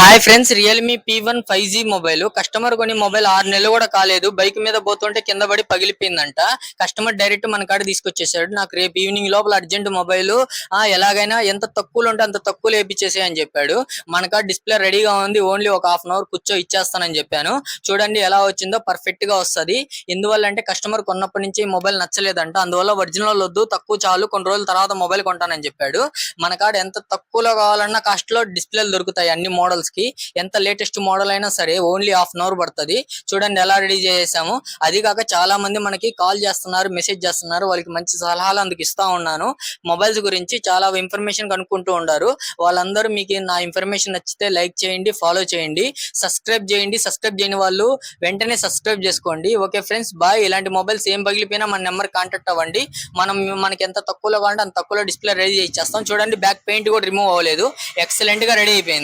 Hi friends, Realme P1 5G mobile customer కొని mobile 6 నెలలు కూడా కాలేదు. బైక్ మీద పోతుంటే కింద పడి పగిలిపోయిందంట. కస్టమర్ డైరెక్ట్ మన కాడ తీసుకొచ్చేసాడు. నాకు రేపు ఈవినింగ్ లోపల అర్జెంట్ మొబైల్ ఎలాగైనా ఎంత తక్కువలో ఉంటే అంత తక్కువలో వేయించేసే అని చెప్పాడు. మన కాడ డిస్ప్లే రెడీగా ఉంది, ఓన్లీ ఒక హాఫ్ అన్ అవర్ కూర్చో ఇచ్చేస్తానని చెప్పాను. చూడండి ఎలా వచ్చిందో, పర్ఫెక్ట్ గా వస్తుంది. ఎందువల్ల అంటే కస్టమర్ కొన్నప్పటి నుంచి మొబైల్ నచ్చలేదంట. అందువల్ల ఒరిజినల్ వద్దు, తక్కువ చాలు, కొన్ని రోజుల తర్వాత మొబైల్ కొంటానని చెప్పాడు. మన కాడ ఎంత తక్కువలో కావాలన్నా కాస్ట్ లో డిస్ప్లేలు దొరుకుతాయి అన్ని మోడల్స్ కి. ఎంత లేటెస్ట్ మోడల్ అయినా సరే ఓన్లీ హాఫ్ అన్ అవర్ పడుతుంది. చూడండి ఎలా రెడీ చేసాము. అది కాక చాలా మంది మనకి కాల్ చేస్తున్నారు, మెసేజ్ చేస్తున్నారు. వాళ్ళకి మంచి సలహాలు అందుకు ఇస్తా ఉన్నాను. మొబైల్స్ గురించి చాలా ఇన్ఫర్మేషన్ కనుక్కుంటూ ఉన్నారు. వాళ్ళందరూ మీకు నా ఇన్ఫర్మేషన్ నచ్చితే లైక్ చేయండి, ఫాలో చేయండి, సబ్స్క్రైబ్ చేయండి. సబ్స్క్రైబ్ చేయని వాళ్ళు వెంటనే సబ్స్క్రైబ్ చేసుకోండి. Okay friends, bye. ఇలాంటి మొబైల్స్ ఏం పగిలిపోయినా మన నెంబర్ కాంటాక్ట్ అవ్వండి. మనకి ఎంత తక్కువలో కావాలంటే అంత తక్కువలో డిస్ప్లే రెడీ చేస్తాం. చూడండి, బ్యాక్ పెయింట్ కూడా రిమూవ్ అవ్వలేదు. ఎక్సలెంట్ గా రెడీ అయిపోయింది.